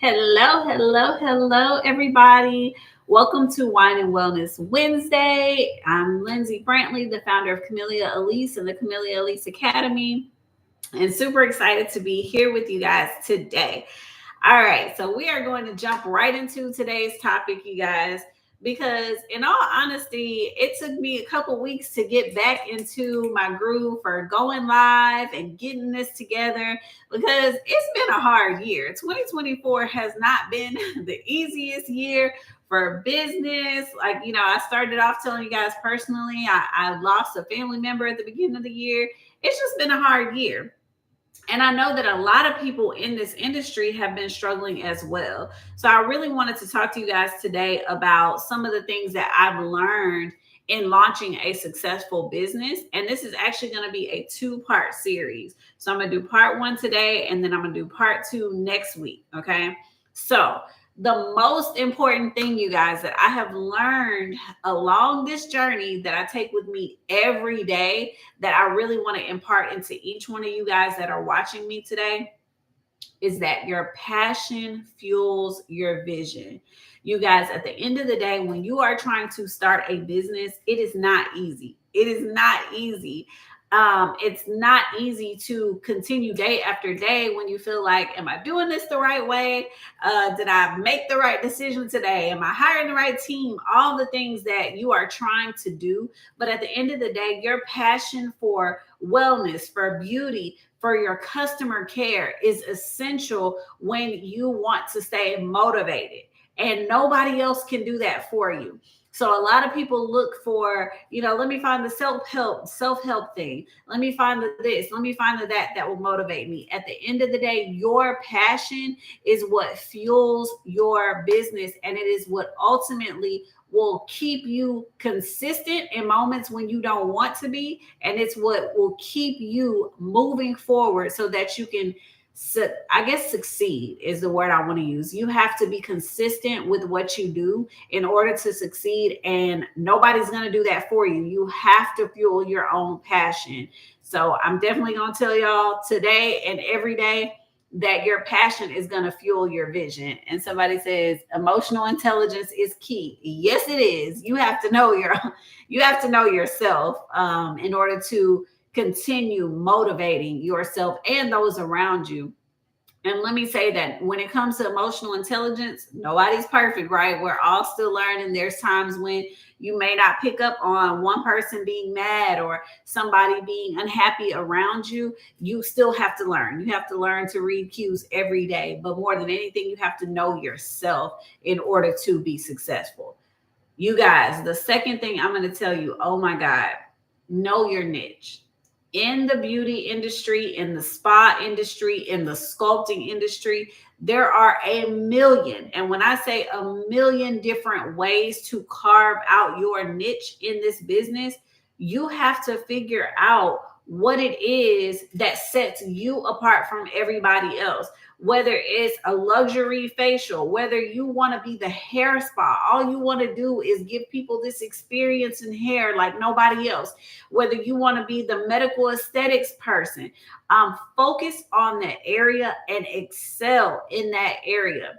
Hello, everybody. Welcome to Wine and Wellness Wednesday. I'm Lindsay Brantley, the founder of Camellia Elise and the Camellia Elise Academy, and super excited to be here with you guys today. All right, so we are going to jump right into today's topic, you guys, because in all honesty, it took me a couple weeks to get back into my groove for going live and getting this together because it's been a hard year. 2024 has not been the easiest year for business. I started off telling you guys personally, I lost a family member at the beginning of the year. It's just been a hard year. And I know that a lot of people in this industry have been struggling as well. So I really wanted to talk to you guys today about some of the things that I've learned in launching a successful business. And this is actually going to be a two-part series. So I'm going to do part one today, and then I'm going to do part two next week. Okay. So the most important thing, you guys, that I have learned along this journey that I take with me every day that I really want to impart into each one of you guys that are watching me today is that your passion fuels your vision. You guys, at the end of the day, when you are trying to start a business, it is not easy. It is not easy. It's not easy to continue day after day when you feel like, am I doing this the right way? Did I make the right decision today? Am I hiring the right team? All the things that you are trying to do. But at the end of the day, your passion for wellness, for beauty, for your customer care is essential when you want to stay motivated. And nobody else can do that for you. So a lot of people look for, let me find the self-help thing. Let me find the this, let me find the that will motivate me. At the end of the day, your passion is what fuels your business, and it is what ultimately will keep you consistent in moments when you don't want to be, and it's what will keep you moving forward so that you can, I guess, succeed is the word I want to use. You have to be consistent with what you do in order to succeed, and nobody's going to do that for you. You have to fuel your own passion. So I'm definitely going to tell y'all today and every day that your passion is going to fuel your vision. And somebody says emotional intelligence is key. Yes, it is. You have to know yourself in order to continue motivating yourself and those around you. And let me say that when it comes to emotional intelligence, nobody's perfect, right? We're all still learning. There's times when you may not pick up on one person being mad or somebody being unhappy around you. You still have to learn. You have to learn to read cues every day. But more than anything, you have to know yourself in order to be successful. You guys, the second thing I'm going to tell you, oh my God, know your niche. In the beauty industry, in the spa industry, in the sculpting industry, there are a million. And when I say a million different ways to carve out your niche in this business, you have to figure out what it is that sets you apart from everybody else. Whether it's a luxury facial, whether you want to be the hair spa, all you want to do is give people this experience in hair like nobody else. Whether you want to be the medical aesthetics person, focus on that area and excel in that area.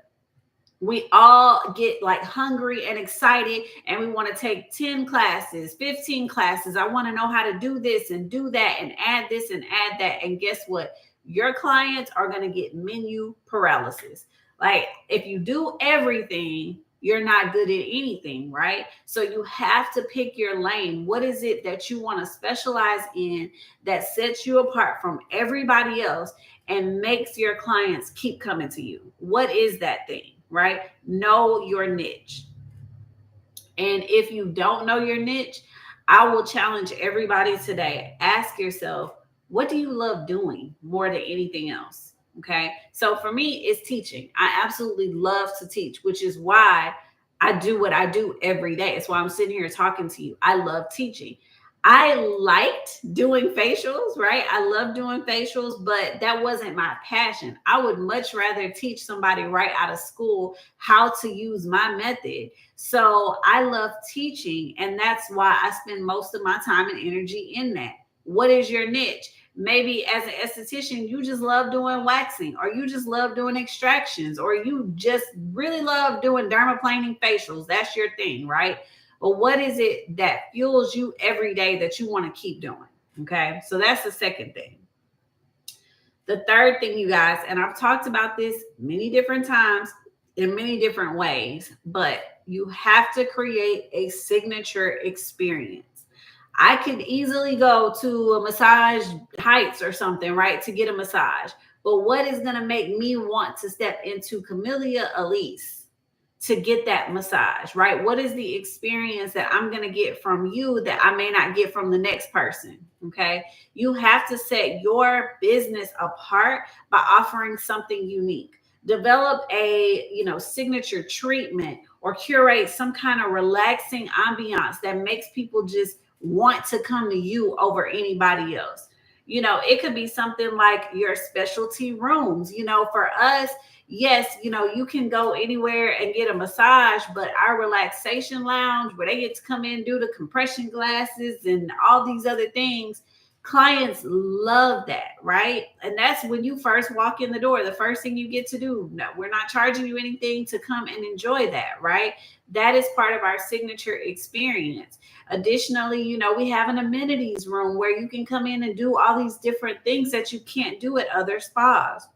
We all get like hungry and excited, and we want to take 10 classes, 15 classes. I want to know how to do this and do that and add this and add that. And guess what? Your clients are going to get menu paralysis. Like, if you do everything, you're not good at anything, right? So you have to pick your lane. What is it that you want to specialize in that sets you apart from everybody else and makes your clients keep coming to you? What is that thing? Right? Know your niche. And if you don't know your niche, I will challenge everybody today. Ask yourself, what do you love doing more than anything else? Okay. So for me, it's teaching. I absolutely love to teach, which is why I do what I do every day. It's why I'm sitting here talking to you. I love teaching. I liked doing facials, right? I love doing facials, but that wasn't my passion. I would much rather teach somebody right out of school how to use my method. So I love teaching, and that's why I spend most of my time and energy in that. What is your niche? Maybe as an esthetician, you just love doing waxing, or you just love doing extractions, or you just really love doing dermaplaning facials. That's your thing, right? But what is it that fuels you every day that you want to keep doing? Okay. So that's the second thing. The third thing, you guys, and I've talked about this many different times in many different ways, but you have to create a signature experience. I could easily go to a Massage Heights or something, right, to get a massage. But what is going to make me want to step into Camellia Elise to get that massage, right? What is the experience that I'm going to get from you that I may not get from the next person? Okay. You have to set your business apart by offering something unique. Develop a, signature treatment, or curate some kind of relaxing ambiance that makes people just want to come to you over anybody else. It could be something like your specialty rooms. For us, yes, you can go anywhere and get a massage, but our relaxation lounge, where they get to come in, do the compression glasses and all these other things, clients love that, right? And that's when you first walk in the door, the first thing you get to do. No, we're not charging you anything to come and enjoy that, right? That is part of our signature experience. Additionally, we have an amenities room where you can come in and do all these different things that you can't do at other spas.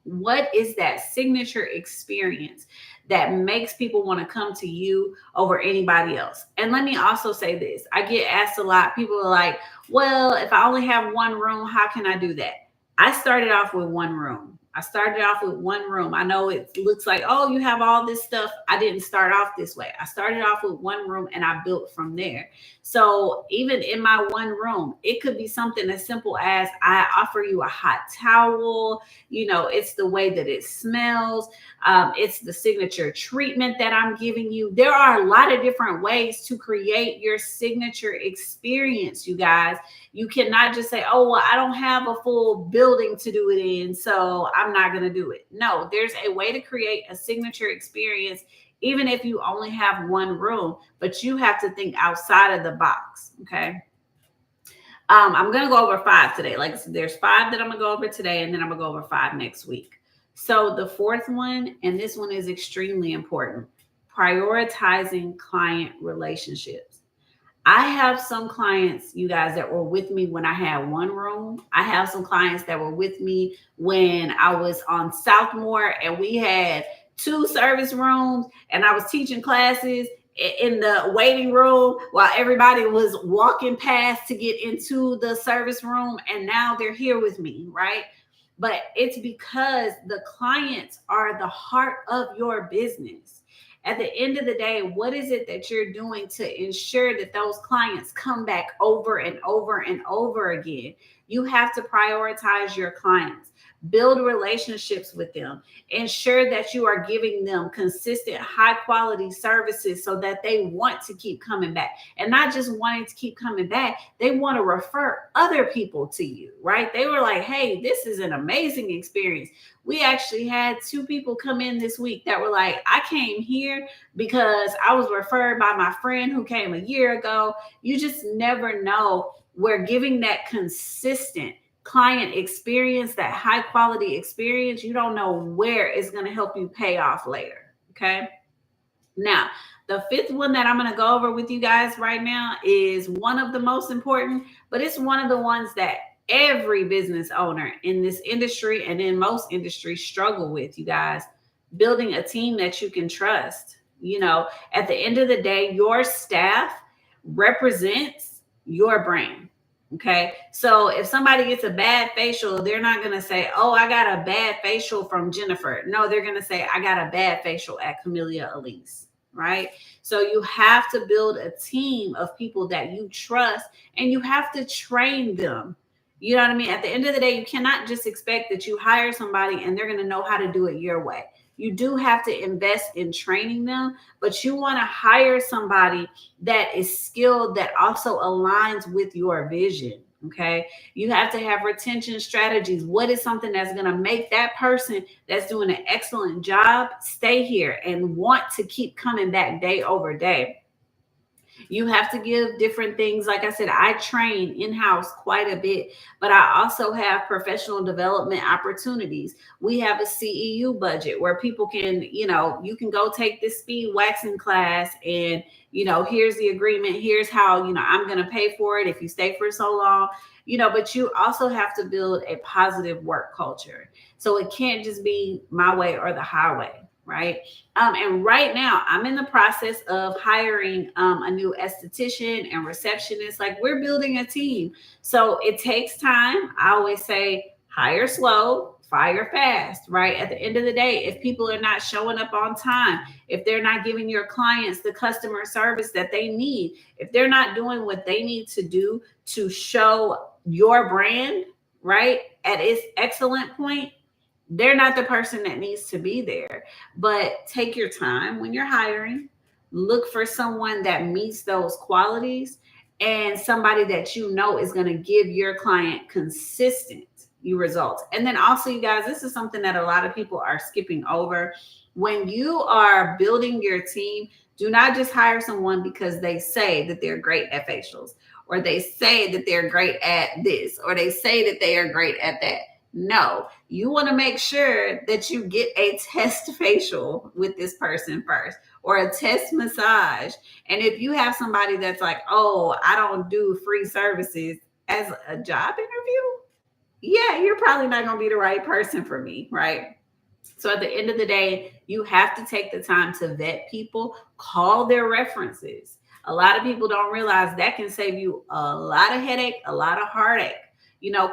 What is that signature experience that makes people want to come to you over anybody else? And let me also say this. I get asked a lot. People are like, well, if I only have one room, how can I do that? I started off with one room. I know it looks like, oh, you have all this stuff. I didn't start off this way. I started off with one room and I built from there. So even in my one room, it could be something as simple as I offer you a hot towel. It's the way that it smells. It's the signature treatment that I'm giving you. There are a lot of different ways to create your signature experience, you guys. You cannot just say, oh, well, I don't have a full building to do it in, so I'm not going to do it. No, there's a way to create a signature experience, even if you only have one room, but you have to think outside of the box. Okay. I'm going to go over 5 today. Like, there's 5 that I'm going to go over today, and then I'm going to go over 5 next week. So the fourth one, and this one is extremely important, prioritizing client relationships. I have some clients, you guys, that were with me when I had one room. I have some clients that were with me when I was on Southmore and we had 2 service rooms, and I was teaching classes in the waiting room while everybody was walking past to get into the service room. And now they're here with me, right? But it's because the clients are the heart of your business. At the end of the day, what is it that you're doing to ensure that those clients come back over and over and over again? You have to prioritize your clients, build relationships with them, ensure that you are giving them consistent, high quality services so that they want to keep coming back. And not just wanting to keep coming back, they want to refer other people to you, right? They were like, hey, this is an amazing experience. We actually had 2 people come in this week that were like, I came here because I was referred by my friend who came a year ago. You just never know where giving that consistent client experience, that high quality experience, you don't know where it's going to help you pay off later. Okay. Now, the 5th one that I'm going to go over with you guys right now is one of the most important, but it's one of the ones that every business owner in this industry and in most industries struggle with, you guys. Building a team that you can trust. At the end of the day, your staff represents your brand. Okay. So if somebody gets a bad facial, they're not going to say, oh, I got a bad facial from Jennifer. No, they're going to say, I got a bad facial at Camellia Elise. Right. So you have to build a team of people that you trust, and you have to train them. You know what I mean? At the end of the day, you cannot just expect that you hire somebody and they're going to know how to do it your way. You do have to invest in training them, but you want to hire somebody that is skilled, that also aligns with your vision. Okay. You have to have retention strategies. What is something that's going to make that person that's doing an excellent job stay here and want to keep coming back day over day? You have to give different things. Like I said, I train in-house quite a bit, but I also have professional development opportunities. We have a CEU budget where people can, you can go take this speed waxing class, and, here's the agreement. Here's how, I'm going to pay for it if you stay for so long, but you also have to build a positive work culture. So it can't just be my way or the highway. Right. And right now I'm in the process of hiring a new esthetician and receptionist. Like, we're building a team. So it takes time. I always say hire slow, fire fast, right? At the end of the day, if people are not showing up on time, if they're not giving your clients the customer service that they need, if they're not doing what they need to do to show your brand, right, at its excellent point, they're not the person that needs to be there. But take your time when you're hiring. Look for someone that meets those qualities, and somebody that is going to give your client consistent results. And then also, you guys, this is something that a lot of people are skipping over. When you are building your team, do not just hire someone because they say that they're great at facials, or they say that they're great at this, or they say that they are great at that. No, you want to make sure that you get a test facial with this person first, or a test massage. And if you have somebody that's like, oh, I don't do free services as a job interview, yeah, you're probably not going to be the right person for me, right? So at the end of the day, you have to take the time to vet people, call their references. A lot of people don't realize that can save you a lot of headache, a lot of heartache.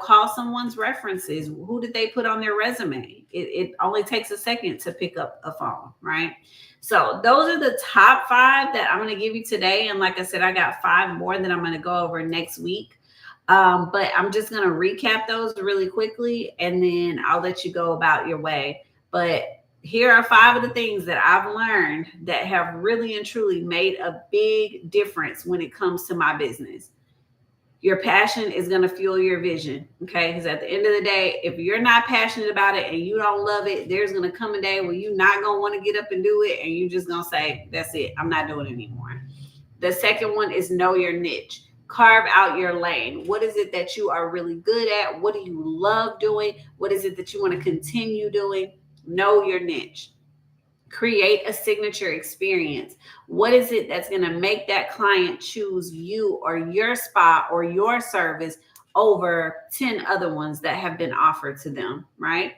Call someone's references. Who did they put on their resume? It only takes a second to pick up a phone, right? So those are the top 5 that I'm going to give you today. And like I said, I got 5 more that I'm going to go over next week. But I'm just going to recap those really quickly, and then I'll let you go about your way. But here are 5 of the things that I've learned that have really and truly made a big difference when it comes to my business. Your passion is going to fuel your vision. Okay. Because at the end of the day, if you're not passionate about it and you don't love it, there's going to come a day where you're not going to want to get up and do it. And you're just going to say, that's it, I'm not doing it anymore. The second one is know your niche. Carve out your lane. What is it that you are really good at? What do you love doing? What is it that you want to continue doing? Know your niche. Create a signature experience. What is it that's going to make that client choose you or your spa or your service over 10 other ones that have been offered to them, right?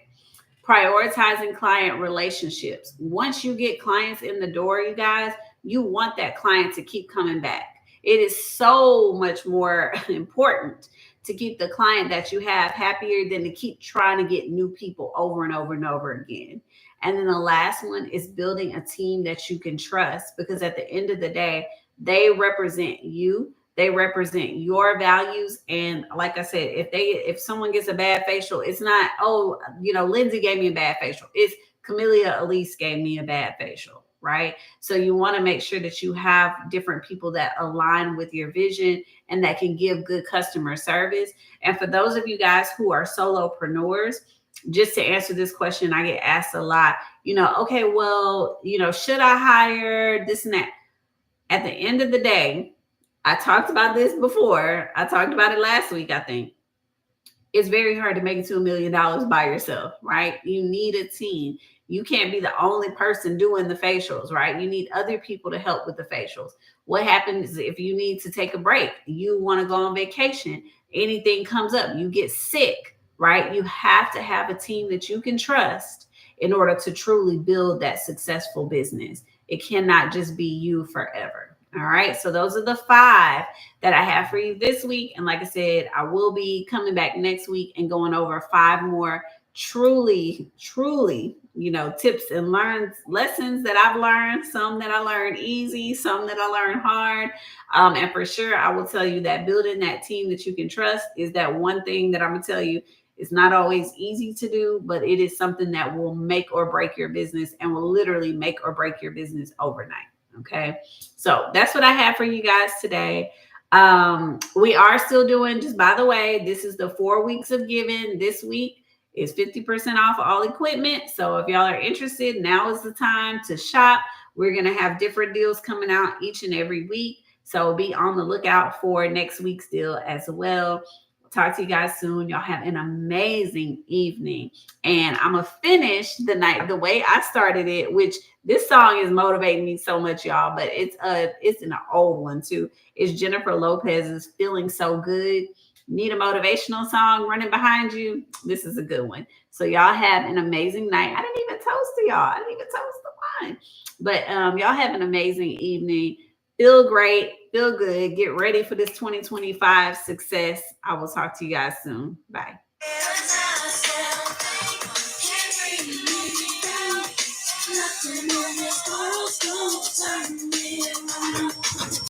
Prioritizing client relationships. Once you get clients in the door, you guys, you want that client to keep coming back. It is so much more important to keep the client that you have happier than to keep trying to get new people over and over and over again. And then the last one is building a team that you can trust, because at the end of the day, they represent you. They represent your values. And like I said, if someone gets a bad facial, it's not, oh, Lindsay gave me a bad facial. It's Camellia Elise gave me a bad facial, right? So you want to make sure that you have different people that align with your vision and that can give good customer service. And for those of you guys who are solopreneurs, just to answer this question, I get asked a lot, okay, well, should I hire this and that? At the end of the day, I talked about this before. I talked about it last week, I think. It's very hard to make it to $1 million by yourself, right? You need a team. You can't be the only person doing the facials, right? You need other people to help with the facials. What happens if you need to take a break? You want to go on vacation. Anything comes up, you get sick, right? You have to have a team that you can trust in order to truly build that successful business. It cannot just be you forever. All right. So those are the 5 that I have for you this week. And like I said, I will be coming back next week and going over 5 more truly, tips and lessons that I've learned, some that I learned easy, some that I learned hard. And for sure, I will tell you that building that team that you can trust is that one thing that I'm going to tell you. It's not always easy to do, but it is something that will make or break your business and will literally make or break your business overnight. Okay. So that's what I have for you guys today. We are still doing, just by the way, this is the 4 weeks of giving. This week is 50% off all equipment. So if y'all are interested, now is the time to shop. We're going to have different deals coming out each and every week. So be on the lookout for next week's deal as well. Talk to you guys soon. Y'all have an amazing evening. And I'm going to finish the night the way I started it, which this song is motivating me so much, y'all, but it's an old one too. It's Jennifer Lopez's Feeling So Good. Need a motivational song running behind you? This is a good one. So y'all have an amazing night. I didn't even toast to y'all. I didn't even toast the wine. But y'all have an amazing evening. Feel great, feel good. Get ready for this 2025 success. I will talk to you guys soon. Bye. Nothing in this world's gonna turn